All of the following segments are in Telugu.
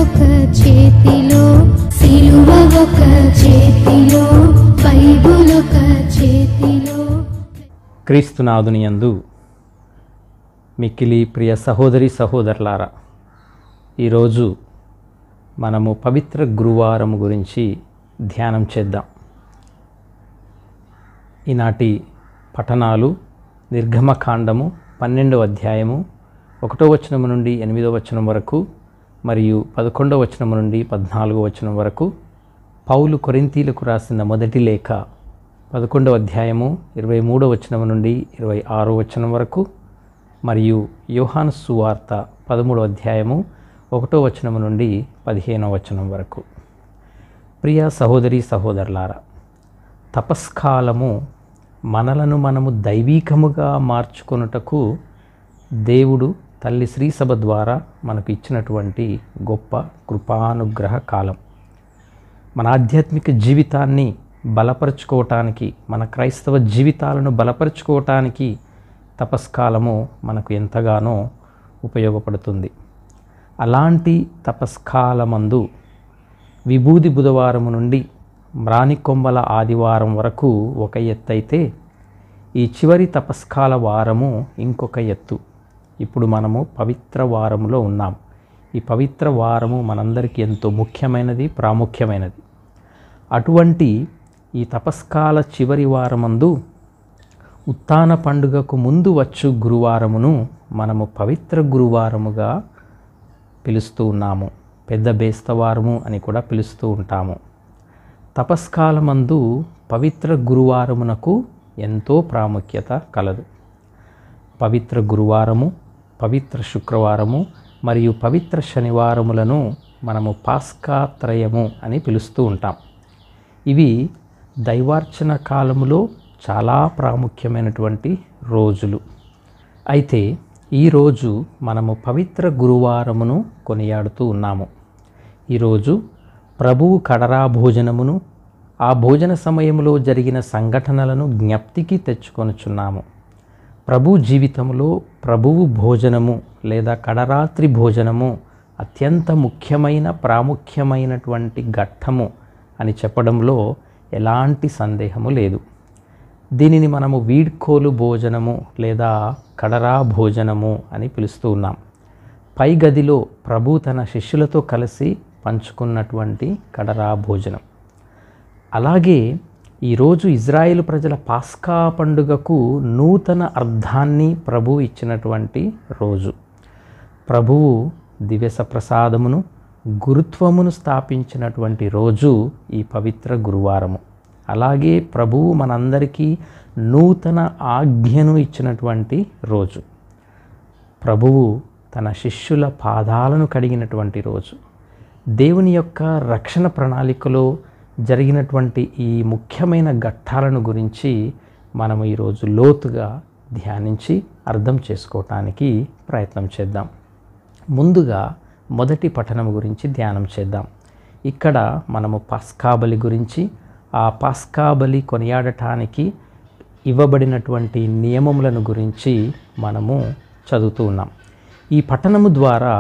ఒక చేతిలో, సిలువ ఒక చేతిలో, బైబుల్ ఒక చేతిలో. క్రీస్తునాథుని యందు మిక్కిలి ప్రియ సహోదరి సహోదరులారా, ఈరోజు మనము పవిత్ర గురువారం గురించి ధ్యానం చేద్దాం. ఈనాటి పఠనాలు నిర్గమకాండము 12వ అధ్యాయము 1వ వచనం నుండి 8వ వచనం వరకు మరియు 11వ వచనం నుండి 14వ వచనం వరకు, పౌలు కొరింథీలకు రాసిన మొదటి లేఖ 11వ అధ్యాయము 23వ వచనం నుండి 26వ వచనం వరకు మరియు యోహాను సువార్త 13వ అధ్యాయము 1వ వచనం నుండి 15వ వచనం వరకు. ప్రియ సహోదరి సహోదరులారా, తపస్కాలము మనలను మనము దైవీకముగా మార్చుకొనుటకు దేవుడు తల్లి శ్రీసభ ద్వారా మనకు ఇచ్చినటువంటి గొప్ప కృపానుగ్రహ కాలం. మన ఆధ్యాత్మిక జీవితాన్ని బలపరుచుకోవటానికి, మన క్రైస్తవ జీవితాలను బలపరుచుకోవటానికి తపస్కాలము మనకు ఎంతగానో ఉపయోగపడుతుంది. అలాంటి తపస్కాలమందు విభూది బుధవారం నుండి మ్రానికొమ్మల ఆదివారం వరకు ఒక ఎత్తు అయితే, ఈ చివరి తపస్కాల వారము ఇంకొక ఎత్తు. ఇప్పుడు మనము పవిత్ర వారములో ఉన్నాం. ఈ పవిత్ర వారము మనందరికీ ఎంతో ముఖ్యమైనది, ప్రాముఖ్యమైనది. అటువంటి ఈ తపస్కాల చివరి వారమందు ఉత్థాన పండుగకు ముందు వచ్చు గురువారమును మనము పవిత్ర గురువారముగా పిలుస్తూ ఉన్నాము. పెద్ద బేస్తవారము అని కూడా పిలుస్తూ ఉంటాము. తపస్కాలమందు పవిత్ర గురువారమునకు ఎంతో ప్రాముఖ్యత కలదు. పవిత్ర గురువారము, పవిత్ర శుక్రవారము మరియు పవిత్ర శనివారములను మనము పాస్కాత్రయము అని పిలుస్తూ ఉంటాం. ఇవి దైవార్చన కాలములో చాలా ప్రాముఖ్యమైనటువంటి రోజులు. అయితే ఈరోజు మనము పవిత్ర గురువారమును కొనియాడుతూ ఉన్నాము. ఈరోజు ప్రభువు కడరా భోజనమును, ఆ భోజన సమయంలో జరిగిన సంఘటనలను జ్ఞప్తికి తెచ్చుకొనుచున్నాము. ప్రభు జీవితంలో ప్రభువు భోజనము లేదా కడరాత్రి భోజనము అత్యంత ముఖ్యమైన, ప్రాముఖ్యమైనటువంటి ఘట్టము అని చెప్పడంలో ఎలాంటి సందేహము లేదు. దీనిని మనము వీడ్కోలు భోజనము లేదా కడరా భోజనము అని పిలుస్తూ ఉన్నాం. పై గదిలో ప్రభు తన శిష్యులతో కలిసి పంచుకున్నటువంటి కడరా భోజనం. అలాగే ఈరోజు ఇజ్రాయేలు ప్రజల పాస్కా పండుగకు నూతన అర్థాన్ని ప్రభు ఇచ్చినటువంటి రోజు. ప్రభువు దివ్యస ప్రసాదమును, గురుత్వమును స్థాపించినటువంటి రోజు ఈ పవిత్ర గురువారము. అలాగే ప్రభువు మనందరికీ నూతన ఆజ్ఞను ఇచ్చినటువంటి రోజు. ప్రభువు తన శిష్యుల పాదాలను కడిగినటువంటి రోజు. దేవుని యొక్క రక్షణ ప్రణాళికలో జరిగినటువంటి ఈ ముఖ్యమైన ఘట్టాలను గురించి మనము ఈరోజు లోతుగా ధ్యానించి అర్థం చేసుకోవటానికి ప్రయత్నం చేద్దాం. ముందుగా మొదటి పఠనం గురించి ధ్యానం చేద్దాం. ఇక్కడ మనము పాస్కా బలి గురించి, ఆ పాస్కా బలి కొనియాడటానికి ఇవ్వబడినటువంటి నియమములను గురించి మనము చదువుతూ ఉన్నాం. ఈ పఠనము ద్వారా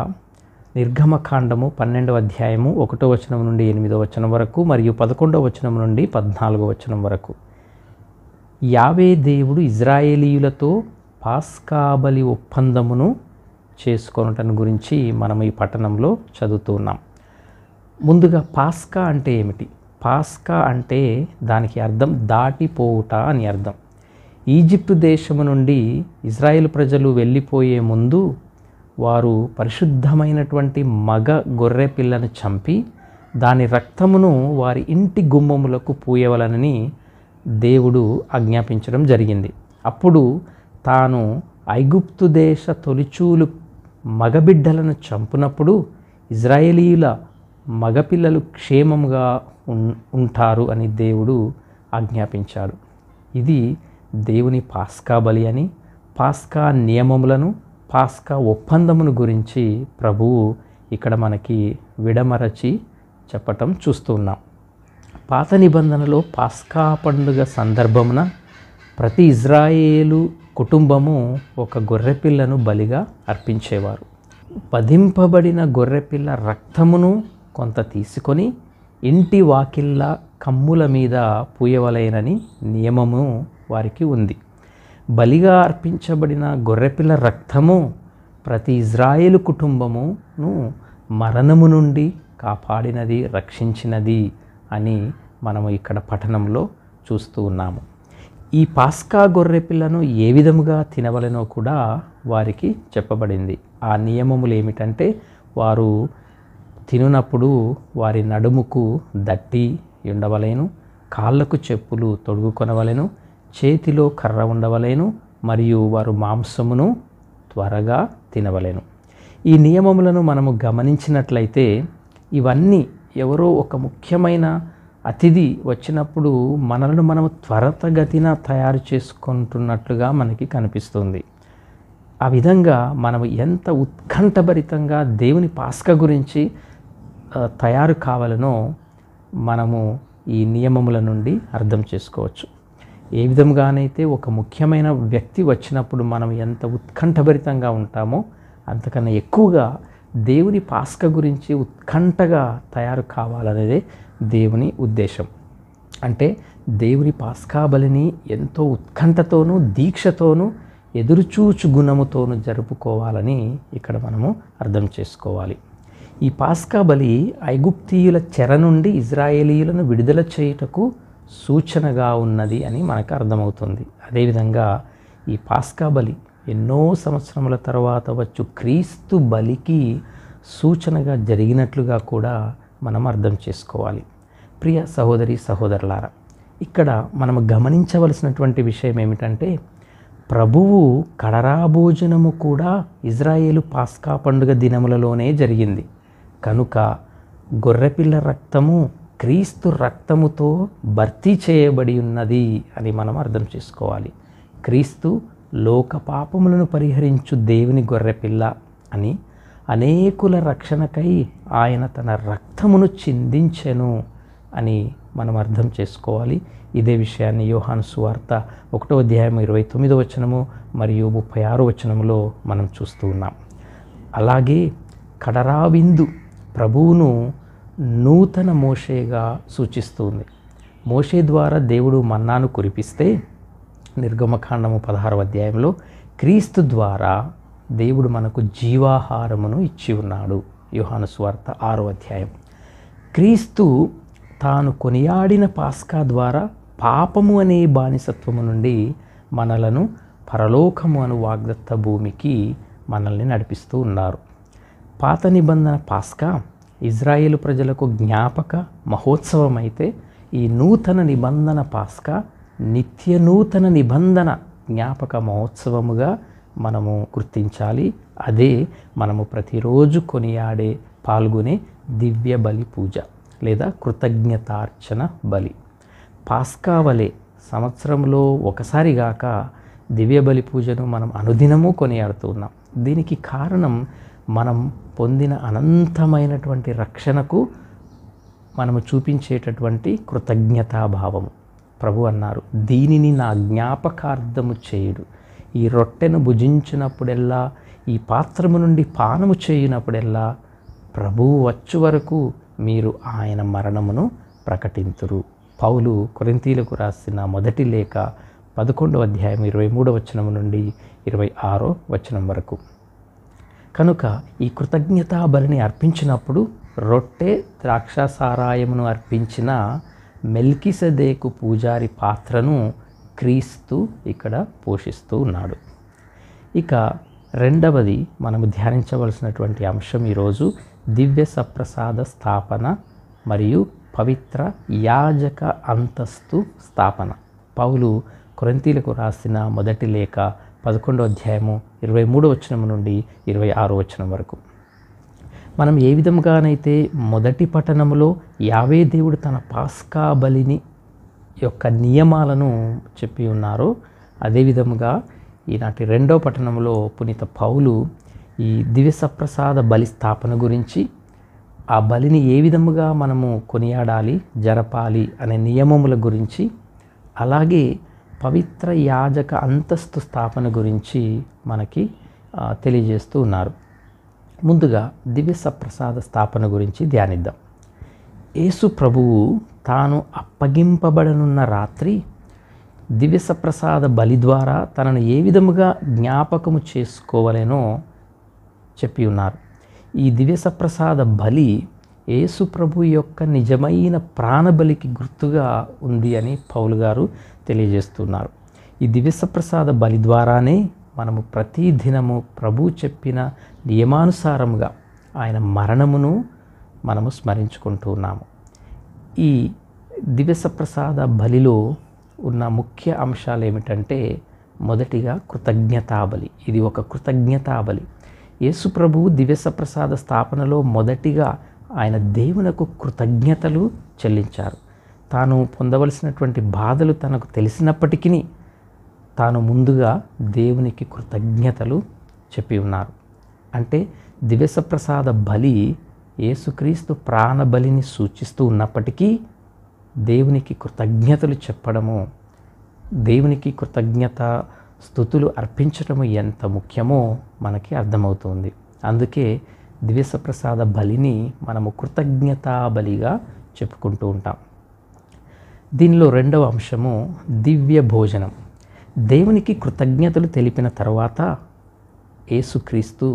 నిర్గమకాండము 12వ అధ్యాయము 1వ వచనం నుండి 8వ వచనం వరకు మరియు 11వ వచనం నుండి 14వ వచనం వరకు యావే దేవుడు ఇజ్రాయేలీయులతో పాస్కా బలి ఒప్పందమును చేసుకొనుటను గురించి మనం ఈ పట్టణంలో చదువుతూ ఉన్నాం. ముందుగా పాస్కా అంటే ఏమిటి? పాస్కా అంటే దానికి అర్థం దాటిపోవుట అని అర్థం. ఈజిప్టు దేశము నుండి ఇజ్రాయేల్ ప్రజలు వెళ్ళిపోయే ముందు వారు పరిశుద్ధమైనటువంటి మగ గొర్రె పిల్లను చంపి దాని రక్తమును వారి ఇంటి గుమ్మములకు పూయవలనని దేవుడు ఆజ్ఞాపించడం జరిగింది. అప్పుడు తాను ఐగుప్తు దేశ తొలిచూలు మగబిడ్డలను చంపినప్పుడు ఇజ్రాయేలీయుల మగపిల్లలు క్షేమంగా ఉంటారు అని దేవుడు ఆజ్ఞాపించాడు. ఇది దేవుని పాస్కా బలి అని, పాస్కా నియమములను, పాస్కా ఒప్పందమును గురించి ప్రభువు ఇక్కడ మనకి విడమరచి చెప్పటం చూస్తూ ఉన్నాం. పాత నిబంధనలో పాస్కా పండుగ సందర్భమున ప్రతి ఇజ్రాయేలు కుటుంబము ఒక గొర్రెపిల్లను బలిగా అర్పించేవారు. వధింపబడిన గొర్రెపిల్ల రక్తమును కొంత తీసుకొని ఇంటి వాకిళ్ళ కమ్ముల మీద పూయవలెనని నియమము వారికి ఉంది. బలిగా అర్పించబడిన గొర్రెపిల్ల రక్తము ప్రతి ఇజ్రాయేలు కుటుంబమును మరణము నుండి కాపాడినది, రక్షించినది అని మనము ఇక్కడ పఠనంలో చూస్తూ ఉన్నాము. ఈ పాస్కా గొర్రెపిల్లను ఏ విధముగా తినవలెనో కూడా వారికి చెప్పబడింది. ఆ నియమములు ఏమిటంటే, వారు తినునప్పుడు వారి నడుముకు దట్టి ఉండవలేను, కాళ్ళకు చెప్పులు తొడుగుకొనవలెను, చేతిలో కర్ర ఉండవలేను, మరియు వారు మాంసమును త్వరగా తినవలెను. ఈ నియమములను మనము గమనించినట్లయితే ఇవన్నీ ఎవరో ఒక ముఖ్యమైన అతిథి వచ్చినప్పుడు మనలను మనము త్వరితగతిన తయారు చేసుకుంటున్నట్లుగా మనకి కనిపిస్తుంది. ఆ విధంగా మనము ఎంత ఉత్కంఠభరితంగా దేవుని పాస్కా గురించి తయారు కావాలనో మనము ఈ నియమముల నుండి అర్థం చేసుకోవచ్చు. ఏ విధంగానైతే ఒక ముఖ్యమైన వ్యక్తి వచ్చినప్పుడు మనం ఎంత ఉత్కంఠభరితంగా ఉంటామో అంతకన్నా ఎక్కువగా దేవుని పాస్కా గురించి ఉత్కంఠగా తయారు కావాలనేదే దేవుని ఉద్దేశం. అంటే దేవుని పాస్కా బలిని ఎంతో ఉత్కంఠతోనూ దీక్షతోనూ ఎదురుచూచు గుణముతోనూ జరుపుకోవాలని ఇక్కడ మనము అర్థం చేసుకోవాలి. ఈ పాస్కా బలి ఐగుప్తీయుల చెర నుండి ఇజ్రాయేలీయులను విడుదల చేయుటకు సూచనగా ఉన్నది అని మనకు అర్థమవుతుంది. అదేవిధంగా ఈ పాస్కా బలి ఎన్నో సంవత్సరముల తర్వాత వచ్చు క్రీస్తు బలికి సూచనగా జరిగినట్లుగా కూడా మనం అర్థం చేసుకోవాలి. ప్రియ సహోదరి సహోదరులారా, ఇక్కడ మనము గమనించవలసినటువంటి విషయం ఏమిటంటే, ప్రభువు కడరా భోజనము కూడా ఇజ్రాయేలు పాస్కా పండుగ దినములలోనే జరిగింది. కనుక గొర్రెపిల్ల రక్తము క్రీస్తు రక్తముతో భర్తీ చేయబడి ఉన్నది అని మనం అర్థం చేసుకోవాలి. క్రీస్తు లోక పాపములను పరిహరించు దేవుని గొర్రెపిల్ల అని, అనేకుల రక్షణకై ఆయన తన రక్తమును చిందించెను అని మనం అర్థం చేసుకోవాలి. ఇదే విషయాన్ని యోహాను సువార్త 1వ అధ్యాయం 29వ వచనము మరియు 36వ వచనములో మనం చూస్తూ ఉన్నాం. అలాగే కడరా విందు ప్రభువును నూతన మోషేగా సూచిస్తుంది. మోషే ద్వారా దేవుడు మన్నాను కురిపిస్తే నిర్గమకాండము 16వ అధ్యాయంలో క్రీస్తు ద్వారా దేవుడు మనకు జీవాహారమును ఇచ్చి ఉన్నాడు. యోహాను సువార్త 6వ అధ్యాయం. క్రీస్తు తాను కొనియాడిన పాస్కా ద్వారా పాపము అనే బానిసత్వము నుండి మనలను పరలోకము అను వాగ్దత్త భూమికి మనల్ని నడిపిస్తూ ఉన్నారు. పాత నిబంధన పాస్కా ఇజ్రాయేలు ప్రజలకు జ్ఞాపక మహోత్సవం అయితే, ఈ నూతన నిబంధన పాస్కా నిత్య నూతన నిబంధన జ్ఞాపక మహోత్సవముగా మనము గుర్తించాలి. అదే మనము ప్రతిరోజు కొనియాడే పాల్గొనే దివ్య బలి పూజ లేదా కృతజ్ఞతార్చన బలి. పాస్కా వలె సంవత్సరంలో ఒకసారి గాక దివ్య బలి పూజను మనం అనుదినము కొనియాడుతూ ఉన్నాం. దీనికి కారణం మనం పొందిన అనంతమైనటువంటి రక్షణకు మనము చూపించేటటువంటి కృతజ్ఞతాభావము. ప్రభు అన్నారు, దీనిని నా జ్ఞాపకార్థము చేయుడు. ఈ రొట్టెను భుజించినప్పుడెల్లా, ఈ పాత్రము నుండి పానము చేయునప్పుడెల్లా ప్రభువు వచ్చు వరకు మీరు ఆయన మరణమును ప్రకటింతురు. పౌలు కొరింథీలకు రాసిన మొదటి లేఖ 11వ అధ్యాయం 23వ వచనం నుండి 26వ వచనం వరకు. కనుక ఈ కృతజ్ఞతా బలిని అర్పించినప్పుడు రొట్టె ద్రాక్షాసారాయమును అర్పించిన మెల్కిసెదెకు పూజారి పాత్రను క్రీస్తు ఇక్కడ పోషిస్తూ ఉన్నాడు. ఇక రెండవది మనము ధ్యానించవలసినటువంటి అంశం ఈరోజు దివ్య సప్రసాద స్థాపన మరియు పవిత్ర యాజక అంతస్తు స్థాపన. పౌలు కొరింథీలకు రాసిన మొదటి లేఖ 11వ అధ్యాయము 23వ వచనం నుండి 26వ వచనం వరకు. మనం ఏ విధంగానైతే మొదటి పట్టణములో యావే దేవుడు తన పాస్కా బలిని యొక్క నియమాలను చెప్పి ఉన్నారో, అదేవిధముగా ఈనాటి రెండో పట్టణంలో పునీత పౌలు ఈ దివ్య సప్రసాద బలి స్థాపన గురించి, ఆ బలిని ఏ విధముగా మనము కొనియాడాలి, జరపాలి అనే నియమముల గురించి, అలాగే పవిత్ర యాజక అంతస్తు స్థాపన గురించి మనకి తెలియజేస్తూ ఉన్నారు. ముందుగా దివ్య సప్రసాద స్థాపన గురించి ధ్యానిద్దాం. యేసు ప్రభువు తాను అప్పగింపబడనున్న రాత్రి దివ్య సప్రసాద బలి ద్వారా తనను ఏ విధముగా జ్ఞాపకము చేసుకోవాలనో చెప్పి ఉన్నారు. ఈ దివ్య సప్రసాద బలి యేసు ప్రభు యొక్క నిజమైన ప్రాణబలికి గుర్తుగా ఉంది అని పౌలు గారు తెలియజేస్తున్నారు. ఈ దివ్య సప్రసాద బలి ద్వారానే మనము ప్రతి దినము ప్రభు చెప్పిన నియమానుసారముగా ఆయన మరణమును మనము స్మరించుకుంటూ ఉన్నాము. ఈ దివ్య సప్రసాద బలిలో ఉన్న ముఖ్య అంశాలు ఏమిటంటే, మొదటిగా కృతజ్ఞతాబలి. ఇది ఒక కృతజ్ఞతాబలి. యేసు ప్రభువు దివ్య సప్రసాద స్థాపనలో మొదటిగా ఆయన దేవునకు కృతజ్ఞతలు చెల్లించారు. తాను పొందవలసినటువంటి బాధలు తనకు తెలిసినప్పటికీ తాను ముందుగా దేవునికి కృతజ్ఞతలు చెప్పి ఉన్నారు. అంటే దివ్య సప్రసాద బలి యేసుక్రీస్తు ప్రాణబలిని సూచిస్తూ ఉన్నప్పటికీ దేవునికి కృతజ్ఞతలు చెప్పడము, దేవునికి కృతజ్ఞత స్తుతులు అర్పించడము ఎంత ముఖ్యమో మనకి అర్థమవుతుంది. అందుకే దివ్య సప్రసాద బలిని మనము కృతజ్ఞతా బలిగా చెప్పుకుంటూ ఉంటాం. దీనిలో రెండవ అంశము దివ్య భోజనం. దేవునికి కృతజ్ఞతలు తెలిపిన తర్వాత యేసుక్రీస్తు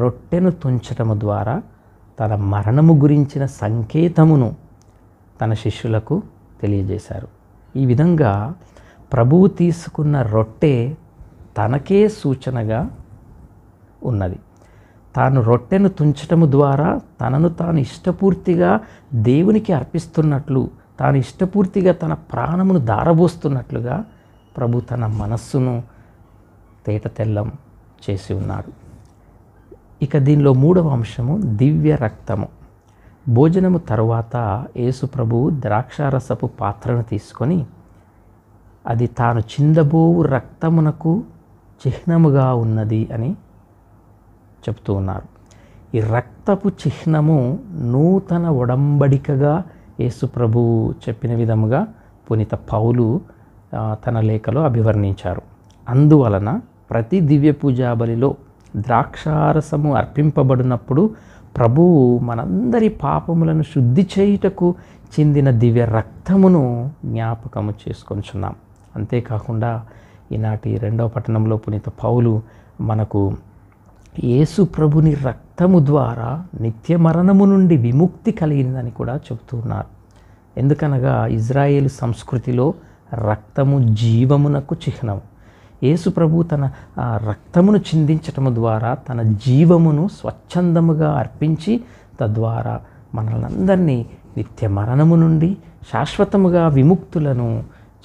రొట్టెను తుంచటము ద్వారా తన మరణము గురించిన సంకేతమును తన శిష్యులకు తెలియజేశారు. ఈ విధంగా ప్రభువు తీసుకున్న రొట్టె తనకే సూచనగా ఉన్నది. తాను రొట్టెను తుంచటము ద్వారా తనను తాను ఇష్టపూర్తిగా దేవునికి అర్పిస్తున్నట్లు, తాను ఇష్టపూర్తిగా తన ప్రాణమును దారబోస్తున్నట్లుగా ప్రభు తన మనస్సును తేటతెల్లం చేసి ఉన్నాడు. ఇక దీనిలో మూడవ అంశము దివ్య రక్తము. భోజనము తరువాత యేసు ప్రభువు ద్రాక్షారసపు పాత్రను తీసుకొని అది తాను చిందబోవు రక్తమునకు చిహ్నముగా ఉన్నది అని చెప్తూ ఉన్నారు. ఈ రక్తపు చిహ్నము నూతన ఒడంబడికగా యేసు ప్రభువు చెప్పిన విధముగా పునీత పౌలు తన లేఖలో అభివర్ణించారు. అందువలన ప్రతి దివ్య పూజా బలిలో ద్రాక్షారసము అర్పింపబడినప్పుడు ప్రభువు మనందరి పాపములను శుద్ధి చేయుటకు చెందిన దివ్య రక్తమును జ్ఞాపకము చేసుకొనిచున్నాం. అంతేకాకుండా ఈనాటి రెండవ పట్టణంలో పునీత పౌలు మనకు యేసు ప్రభుని రక్తము ద్వారా నిత్య మరణము నుండి విముక్తి కలిగిందని కూడా చెబుతున్నారు. ఎందుకనగా ఇజ్రాయేలు సంస్కృతిలో రక్తము జీవమునకు చిహ్నం. యేసు ప్రభు తన రక్తమును చిందించటము ద్వారా తన జీవమును స్వచ్ఛందముగా అర్పించి తద్వారా మనలందరినీ నిత్య మరణము నుండి శాశ్వతముగా విముక్తులను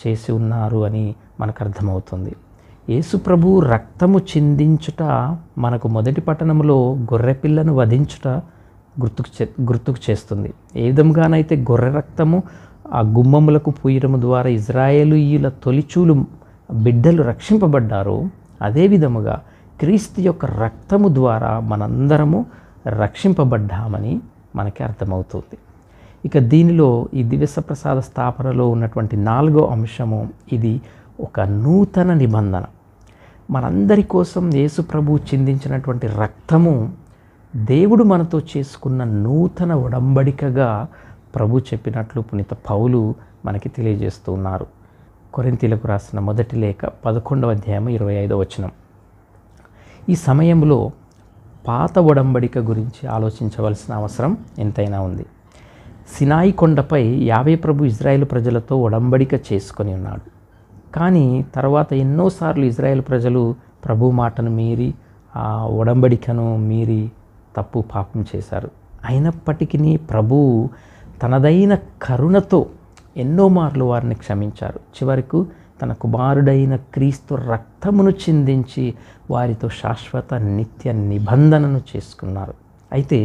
చేసి ఉన్నారు అని మనకు అర్థమవుతుంది. యేసు ప్రభు రక్తము చిందించుట మనకు మొదటి పట్టణంలో గొర్రెపిల్లను వధించుట గుర్తుకు చేస్తుంది. ఏ విధంగానైతే గొర్రె రక్తము ఆ గుమ్మములకు పూయటము ద్వారా ఇజ్రాయేలీయుల తొలిచూలు బిడ్డలు రక్షింపబడ్డారో, అదేవిధముగా క్రీస్తు యొక్క రక్తము ద్వారా మనందరము రక్షింపబడ్డామని మనకి అర్థమవుతుంది. ఇక దీనిలో ఈ దివ్యసప్రసాద స్థాపనలో ఉన్నటువంటి నాలుగో అంశము, ఇది ఒక నూతన నిబంధన. మనందరి కోసం యేసు ప్రభు చిందించినటువంటి రక్తము దేవుడు మనతో చేసుకున్న నూతన ఒడంబడికగా ప్రభు చెప్పినట్లు పునీత పౌలు మనకి తెలియజేస్తూ ఉన్నారు. కొరింథీలకు రాసిన మొదటి లేఖ 11వ అధ్యాయం 25వ వచనం. ఈ సమయంలో పాత ఒడంబడిక గురించి ఆలోచించవలసిన అవసరం ఎంతైనా ఉంది. సినాయి కొండపై యావే ప్రభు ఇజ్రాయేల్ ప్రజలతో ఒడంబడిక చేసుకొని ఉన్నాడు. కానీ తర్వాత ఎన్నోసార్లు ఇజ్రాయేల్ ప్రజలు ప్రభు మాటను మీరి ఆ ఒడంబడికను మీరి తప్పు పాపం చేశారు. అయినప్పటికీ ప్రభువు తనదైన కరుణతో ఎన్నో మార్లు వారిని క్షమించారు. చివరకు తన కుమారుడైన క్రీస్తు రక్తమును చిందించి వారితో శాశ్వత నిత్య నిబంధనను చేసుకున్నారు. అయితే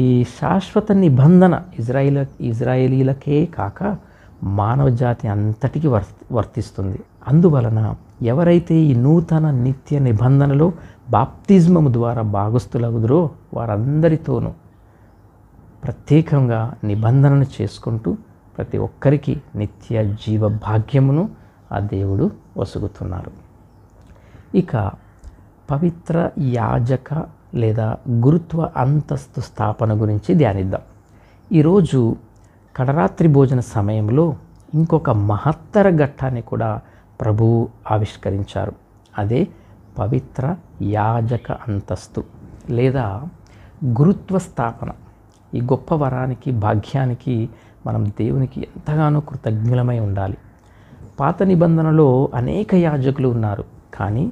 ఈ శాశ్వత నిబంధన ఇజ్రాయేలీలకే కాక మానవ జాతి అంతటికి వర్తిస్తుంది. అందువలన ఎవరైతే ఈ నూతన నిత్య నిబంధనలో బాప్తిజమము ద్వారా భాగస్థులగుదురో వారందరితోనూ ప్రత్యేకంగా నిబంధనను చేసుకుంటూ ప్రతి ఒక్కరికి నిత్య జీవ భాగ్యమును ఆ దేవుడు వసుగుతున్నారు. ఇక పవిత్ర యాజక లేదా గురుత్వ అంతస్తు స్థాపన గురించి ధ్యానిద్దాం. ఈరోజు కడరాత్రి భోజన సమయంలో ఇంకొక మహత్తర ఘట్టాన్ని కూడా ప్రభువు ఆవిష్కరించారు. అదే పవిత్ర యాజక అంతస్తు లేదా గురుత్వ స్థాపన. ఈ గొప్ప వరానికి, భాగ్యానికి మనం దేవునికి ఎంతగానో కృతజ్ఞులమై ఉండాలి. పాత నిబంధనలో అనేక యాజకులు ఉన్నారు, కానీ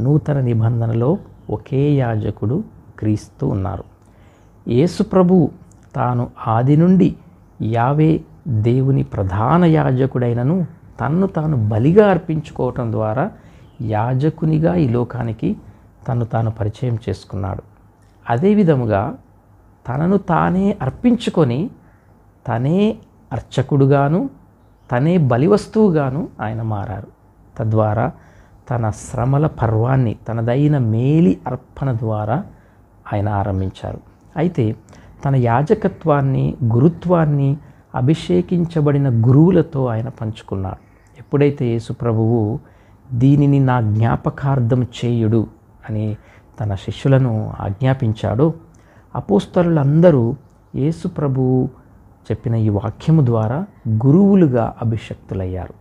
నూతన నిబంధనలో ఒకే యాజకుడు క్రీస్తు ఉన్నారు. యేసు ప్రభువు తాను ఆది నుండి యావే దేవుని ప్రధాన యాజకుడైనను తన్ను తాను బలిగా అర్పించుకోవటం ద్వారా యాజకునిగా ఈ లోకానికి తను తాను పరిచయం చేసుకున్నాడు. అదేవిధముగా తనను తానే అర్పించుకొని తనే అర్చకుడుగాను తనే బలివస్తువుగాను ఆయన మారారు. తద్వారా తన శ్రమల పర్వాన్ని తనదైన మేలి అర్పణ ద్వారా ఆయన ఆరంభించారు. అయితే తన యాజకత్వాన్ని, గురుత్వాన్ని అభిషేకించబడిన గురువులతో ఆయన పంచుకున్నాడు. ఎప్పుడైతే యేసు ప్రభువు దీనిని నా జ్ఞాపకార్థం చేయుడు అని తన శిష్యులను ఆజ్ఞాపించాడో, అపోస్తలులందరూ యేసు ప్రభువు చెప్పిన ఈ వాక్యము ద్వారా గురువులుగా అభిషక్తులయ్యారు.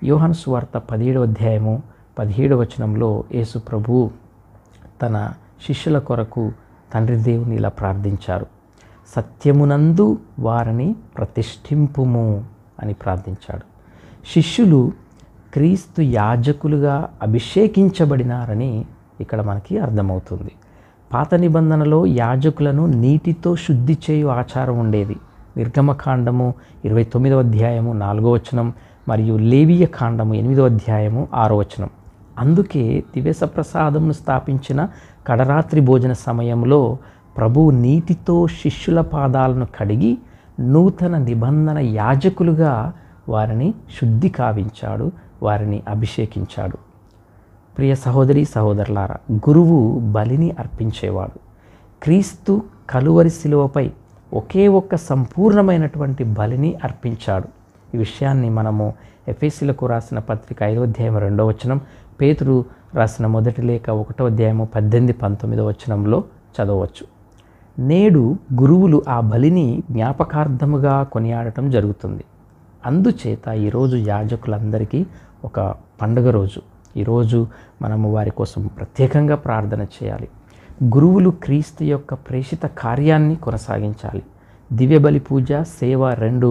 యోహాను సువార్త 17వ అధ్యాయము 17వ వచనంలో యేసు ప్రభువు తన శిష్యుల కొరకు తండ్రి దేవుని ఇలా ప్రార్థించారు. సత్యమునందు వారిని ప్రతిష్ఠింపుము అని ప్రార్థించాడు. శిష్యులు క్రీస్తు యాజకులుగా అభిషేకించబడినారని ఇక్కడ మనకి అర్థమవుతుంది. పాత నిబంధనలో యాజకులను నీటితో శుద్ధి చేయు ఆచారం ఉండేది. నిర్గమకాండము 29వ అధ్యాయము 4వ వచనం మరియు లేవియ కాండము 8వ అధ్యాయము 6వ వచనం. అందుకే దివ్య ప్రసాదమును స్థాపించిన కడరాత్రి భోజన సమయంలో ప్రభువు నీటితో శిష్యుల పాదాలను కడిగి నూతన నిబంధన యాజకులుగా వారిని శుద్ధి కావించాడు, వారిని అభిషేకించాడు. ప్రియ సహోదరి సహోదరులారా, గురువు బలిని అర్పించేవాడు. క్రీస్తు కలువరి శిలువపై ఒకే ఒక్క సంపూర్ణమైనటువంటి బలిని అర్పించాడు. ఈ విషయాన్ని మనము ఎఫెసీయులకు రాసిన పత్రిక 5వ అధ్యాయం 2వ వచనం, పేతురు రాసిన మొదటి లేఖ 1వ అధ్యాయము 18-19వ వచనంలో చదవచ్చు. నేడు గురువులు ఆ బలిని జ్ఞాపకార్థముగా కొనియాడటం జరుగుతుంది. అందుచేత ఈరోజు యాజకులందరికీ ఒక పండుగ రోజు. ఈరోజు మనము వారి కోసం ప్రత్యేకంగా ప్రార్థన చేయాలి. గురువులు క్రీస్తు యొక్క ప్రేషిత కార్యాన్ని కొనసాగించాలి. దివ్య బలి పూజ, సేవ రెండు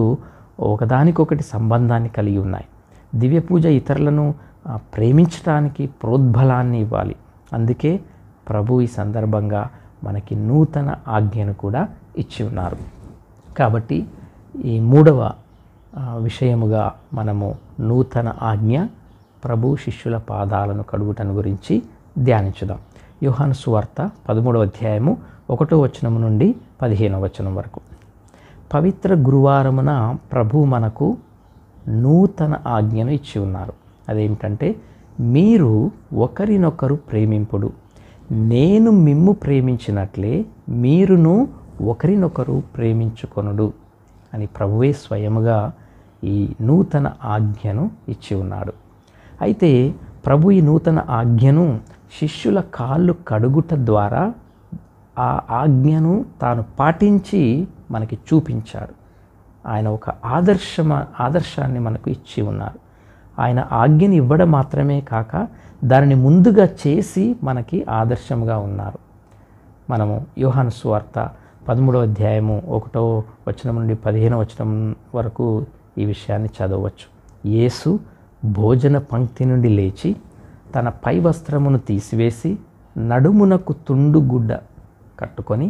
ఒకదానికొకటి సంబంధాన్ని కలిగి ఉన్నాయి. దివ్య పూజ ఇతరులను ప్రేమించడానికి ప్రోద్బలాన్ని ఇవ్వాలి. అందుకే ప్రభు ఈ సందర్భంగా మనకి నూతన ఆజ్ఞను కూడా ఇచ్చి ఉన్నారు. కాబట్టి ఈ 3వ విషయముగా మనము నూతన ఆజ్ఞ, ప్రభు శిష్యుల పాదాలను కడుగుటను గురించి ధ్యానించుదాం. యోహాను సువార్త 13వ అధ్యాయము 1వ వచనం నుండి 15వ వచనం వరకు. పవిత్ర గురువారమున ప్రభు మనకు నూతన ఆజ్ఞను ఇచ్చి ఉన్నారు. అదేమిటంటే, మీరు ఒకరినొకరు ప్రేమింపుడు, నేను మిమ్ము ప్రేమించినట్లే మీరును ఒకరినొకరు ప్రేమించుకొనుడు అని ప్రభువే స్వయముగా ఈ నూతన ఆజ్ఞను ఇచ్చి ఉన్నాడు. అయితే ప్రభు ఈ నూతన ఆజ్ఞను శిష్యుల కాళ్ళు కడుగుట ద్వారా ఆ ఆజ్ఞను తాను పాటించి మనకి చూపించాడు. ఆయన ఒక ఆదర్శాన్ని మనకు ఇచ్చి ఉన్నారు. ఆయన ఆజ్ఞని ఇవ్వడం మాత్రమే కాక దానిని ముందుగా చేసి మనకి ఆదర్శంగా ఉన్నారు. మనము యోహాను సువార్త 13వ అధ్యాయము 1వ వచనం నుండి 15వ వచనం వరకు ఈ విషయాన్ని చదవచ్చు. యేసు భోజన పంక్తి నుండి లేచి తన పై వస్త్రమును తీసివేసి నడుమునకు తుండు గుడ్డ కట్టుకొని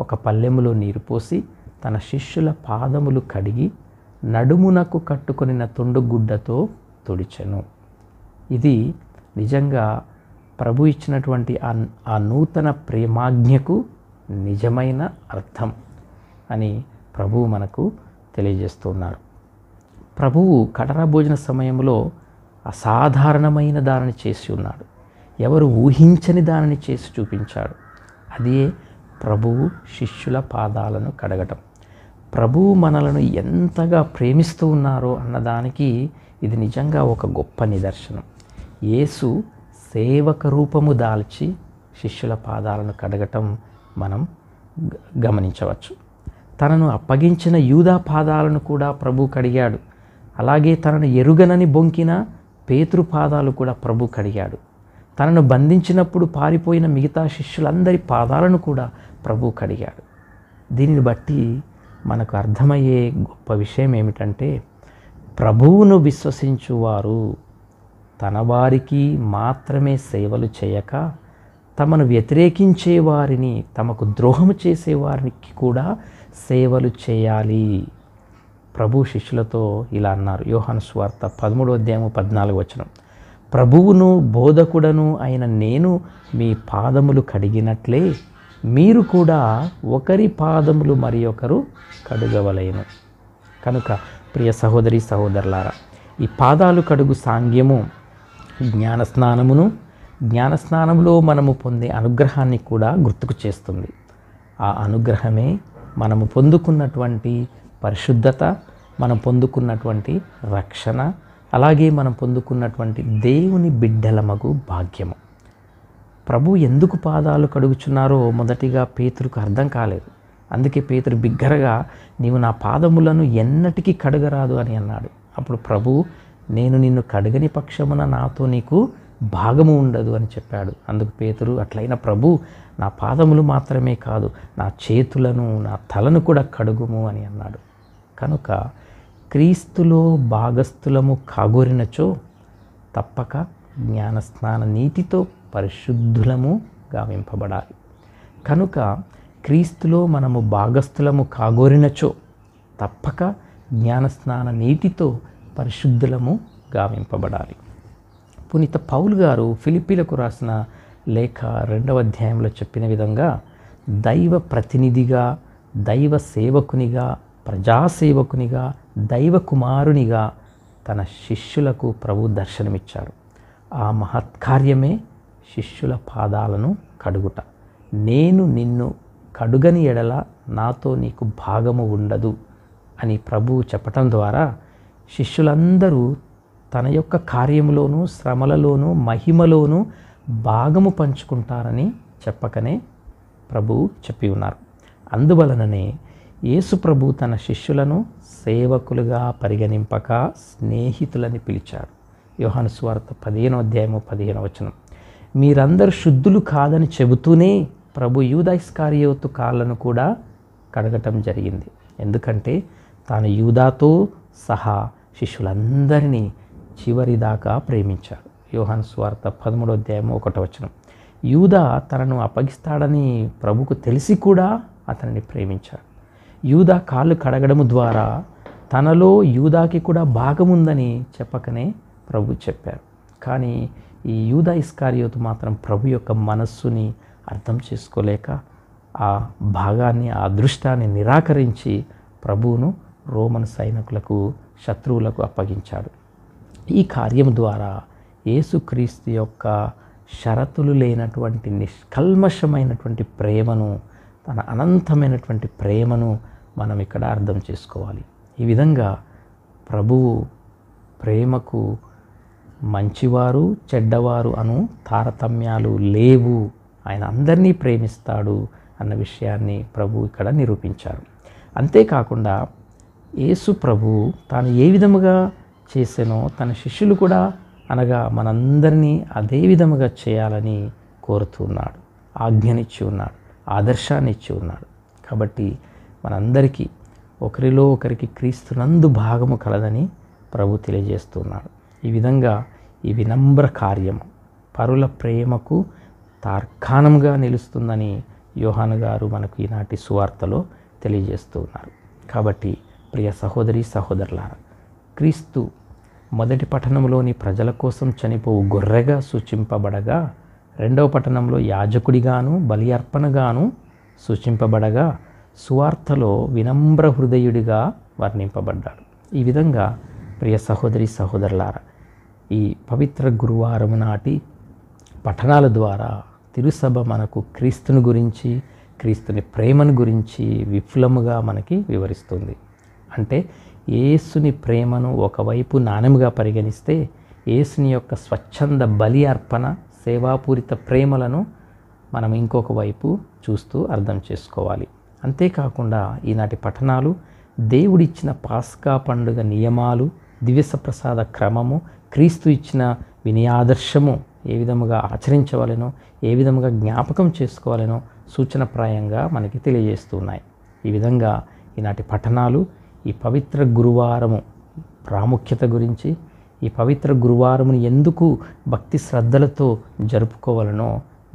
ఒక పల్లెములో నీరు పోసి తన శిష్యుల పాదములు కడిగి నడుమునకు కట్టుకొనిన తుండు గుడ్డతో తుడిచెను. ఇది నిజంగా ప్రభు ఇచ్చినటువంటి ఆ నూతన ప్రేమాజ్ఞకు నిజమైన అర్థం అని ప్రభువు మనకు తెలియజేస్తున్నారు. ప్రభువు కడరా భోజన సమయంలో అసాధారణమైన దానిని చేసి ఉన్నాడు. ఎవరు ఊహించని దానిని చేసి చూపించాడు. అదే ప్రభువు శిష్యుల పాదాలను కడగటం. ప్రభువు మనలను ఎంతగా ప్రేమిస్తూ ఉన్నారో అన్నదానికి ఇది నిజంగా ఒక గొప్ప నిదర్శనం. యేసు సేవక రూపము దాల్చి శిష్యుల పాదాలను కడగటం మనం గమనించవచ్చు. తనను అప్పగించిన యూదా పాదాలను కూడా ప్రభు కడిగాడు. అలాగే తనను ఎరుగనని బొంకిన పేతురు పాదాలు కూడా ప్రభు కడిగాడు. తనను బంధించినప్పుడు పారిపోయిన మిగతా శిష్యులందరి పాదాలను కూడా ప్రభు కడిగాడు. దీనిని బట్టి మనకు అర్థమయ్యే గొప్ప విషయం ఏమిటంటే, ప్రభువును విశ్వసించువారు తన వారికి మాత్రమే సేవలు చేయక తమను వ్యతిరేకించే వారిని, తమకు ద్రోహము చేసేవారికి కూడా సేవలు చేయాలి. ప్రభు శిష్యులతో ఇలా అన్నారు. యోహాను సువార్త 13:14 ప్రభువును బోధకుడను అయిన నేను మీ పాదములు కడిగినట్లే మీరు కూడా ఒకరి పాదములు మరి ఒకరు కడుగవలెను. కనుక ప్రియ సహోదరి సహోదరులారా, ఈ పాదాలు కడుగు సాంగ్యము జ్ఞానస్నానమును, జ్ఞానస్నానంలో మనము పొందే అనుగ్రహాన్ని కూడా గుర్తుకు చేస్తుంది. ఆ అనుగ్రహమే మనము పొందుకున్నటువంటి పరిశుద్ధత, మనం పొందుకున్నటువంటి రక్షణ, అలాగే మనం పొందుకున్నటువంటి దేవుని బిడ్డలమగు భాగ్యము. ప్రభు ఎందుకు పాదాలు కడుగుచున్నారో మొదటిగా పేతురుకు అర్థం కాలేదు. అందుకే పేతురు బిగ్గరగా, నీవు నా పాదములను ఎన్నటికీ కడగరాదు అని అన్నాడు. అప్పుడు ప్రభు, నేను నిన్ను కడగని పక్షమున నాతో నీకు భాగము ఉండదు అని చెప్పాడు. అందుకు పేతురు, అట్లయిన ప్రభు నా పాదములు మాత్రమే కాదు, నా చేతులను, నా తలను కూడా కడుగుము అని అన్నాడు. కనుక క్రీస్తులో భాగస్థులము కాగోరినచో తప్పక జ్ఞానస్నాన నీటితో పరిశుద్ధులము గావింపబడాలి. కనుక క్రీస్తులో మనము భాగస్థులము కాగోరినచో తప్పక జ్ఞానస్నాన నీటితో పరిశుద్ధులము గావింపబడాలి. పునీత పౌలు గారు ఫిలిప్పీలకు రాసిన లేఖ 2వ అధ్యాయంలో చెప్పిన విధంగా, దైవ ప్రతినిధిగా, దైవ సేవకునిగా, ప్రజాసేవకునిగా, దైవ కుమారునిగా తన శిష్యులకు ప్రభు దర్శనమిచ్చాడు. ఆ మహత్కార్యమే శిష్యుల పాదాలను కడుగుట. నేను నిన్ను కడుగని ఎడల నాతో నీకు భాగము ఉండదు అని ప్రభువు చెప్పటం ద్వారా శిష్యులందరూ తన యొక్క కార్యములోనూ, శ్రమలలోనూ, మహిమలోనూ భాగము పంచుకుంటారని చెప్పకనే ప్రభువు చెప్పి ఉన్నారు. అందువలననే యేసు ప్రభు తన శిష్యులను సేవకులుగా పరిగణింపక స్నేహితులని పిలిచాడు. యోహాను సువార్త 15:15 మీరందరూ శుద్ధులు కాదని చెబుతూనే ప్రభు యూదా ఇస్కారియోతు కాళ్ళను కూడా కడగటం జరిగింది. ఎందుకంటే తాను యూదాతో సహా శిష్యులందరినీ చివరిదాకా ప్రేమించాడు. యోహాను సువార్త 13:1 యూదా తనను అప్పగిస్తాడని ప్రభుకు తెలిసి కూడా అతనిని ప్రేమించాడు. యూదా కాళ్ళు కడగడము ద్వారా తనలో యూదాకి కూడా భాగముందని చెప్పకనే ప్రభు చెప్పారు. కానీ ఈ యూదా ఇస్కారియోతు మాత్రం ప్రభు యొక్క మనస్సుని అర్థం చేసుకోలేక ఆ భాగాన్ని, ఆ అదృష్టాన్ని నిరాకరించి ప్రభువును రోమన్ సైనికులకు, శత్రువులకు అప్పగించాడు. ఈ కార్యం ద్వారా యేసుక్రీస్తు యొక్క షరతులు లేనటువంటి నిష్కల్మషమైనటువంటి ప్రేమను, తన అనంతమైనటువంటి ప్రేమను మనం ఇక్కడ అర్థం చేసుకోవాలి. ఈ విధంగా ప్రభువు ప్రేమకు మంచివారు, చెడ్డవారు అను తారతమ్యాలు లేవు, ఆయన అందరినీ ప్రేమిస్తాడు అన్న విషయాన్ని ప్రభు ఇక్కడ నిరూపించారు. అంతేకాకుండా యేసు ప్రభు తాను ఏ విధముగా చేసెనో తన శిష్యులు కూడా, అనగా మనందరినీ అదే విధముగా చేయాలని కోరుతున్నాడు, ఆజ్ఞనిచ్చి ఉన్నాడు, ఆదర్శాన్ని ఇచ్చి ఉన్నాడు. కాబట్టి మనందరికీ ఒకరిలో ఒకరికి క్రీస్తునందు భాగము కలదని ప్రభు తెలియజేస్తున్నాడు. ఈ విధంగా ఈ వినమ్ర కార్యము పరుల ప్రేమకు తార్కాణంగా నిలుస్తుందని యోహాను గారు మనకు ఈనాటి సువార్తలో తెలియజేస్తూ ఉన్నారు. కాబట్టి ప్రియ సహోదరి సహోదరులారా, క్రీస్తు మొదటి పట్టణంలోని ప్రజల కోసం చనిపోవు గొర్రెగా సూచింపబడగా, రెండవ పట్టణంలో యాజకుడిగాను బలి అర్పణగాను సూచింపబడగా, సువార్తలో వినమ్ర హృదయుడిగా వర్ణింపబడ్డాడు. ఈ విధంగా ప్రియ సహోదరి సహోదరులారా, ఈ పవిత్ర గురువారం నాటి పఠనాల ద్వారా తిరుసభ మనకు క్రీస్తుని గురించి, క్రీస్తుని ప్రేమను గురించి విపులముగా మనకి వివరిస్తుంది. అంటే యేసుని ప్రేమను ఒకవైపు నాణ్యముగా పరిగణిస్తే, యేసుని యొక్క స్వచ్ఛంద బలి అర్పణ, సేవాపూరిత ప్రేమలను మనం ఇంకొక వైపు చూస్తూ అర్థం చేసుకోవాలి. అంతేకాకుండా ఈనాటి పఠనాలు దేవుడిచ్చిన పాస్కా పండుగ నియమాలు, దివ్య ప్రసాద క్రమము, క్రీస్తు ఇచ్చిన వినయాదర్శము ఏ విధముగా ఆచరించవలెనో, ఏ విధముగా జ్ఞాపకం చేసుకోవాలనో సూచనప్రాయంగా మనకి తెలియజేస్తున్నాయి. ఈ విధంగా ఈనాటి పఠనాలు ఈ పవిత్ర గురువారము ప్రాముఖ్యత గురించి, ఈ పవిత్ర గురువారమును ఎందుకు భక్తి శ్రద్ధలతో జరుపుకోవాలనో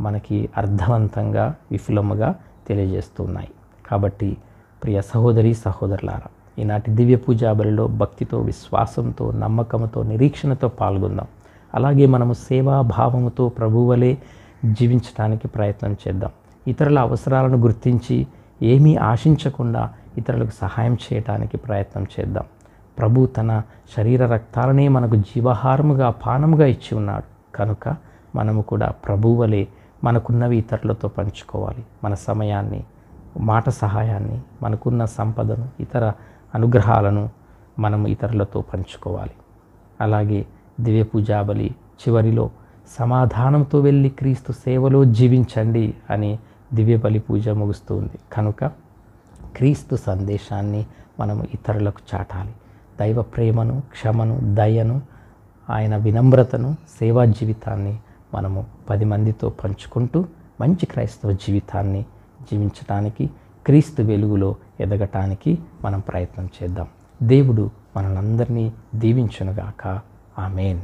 మనకి అర్థవంతంగా విపులముగా తెలియజేస్తున్నాయి. కాబట్టి ప్రియ సహోదరి సహోదరులారా, ఈనాటి దివ్య పూజా బలిలో భక్తితో, విశ్వాసంతో, నమ్మకంతో, నిరీక్షణతో పాల్గొందాం. అలాగే మనము సేవాభావముతో ప్రభువలే జీవించడానికి ప్రయత్నం చేద్దాం. ఇతరుల అవసరాలను గుర్తించి ఏమీ ఆశించకుండా ఇతరులకు సహాయం చేయడానికి ప్రయత్నం చేద్దాం. ప్రభు తన శరీర రక్తాలనే మనకు జీవాహారముగా, పానముగా ఇచ్చి ఉన్నాడు. కనుక మనము కూడా ప్రభువలే మనకున్నవి ఇతరులతో పంచుకోవాలి. మన సమయాన్ని, మాట సహాయాన్ని, మనకున్న సంపదను, ఇతర అనుగ్రహాలను మనము ఇతరులతో పంచుకోవాలి. అలాగే దివ్య పూజాబలి చివరిలో సమాధానంతో వెళ్ళి క్రీస్తు సేవలో జీవించండి అని దివ్య బలి పూజ ముగుస్తుంది. కనుక క్రీస్తు సందేశాన్ని మనము ఇతరులకు చాటాలి. దైవ ప్రేమను, క్షమను, దయను, ఆయన వినమ్రతను, సేవా జీవితాన్ని మనము 10 మందితో పంచుకుంటూ మంచి క్రైస్తవ జీవితాన్ని జీవించటానికి, క్రీస్తు వెలుగులో ఎదగటానికి మనం ప్రయత్నం చేద్దాం. దేవుడు మనలందరినీ దీవించునుగాక. ఆమేన్.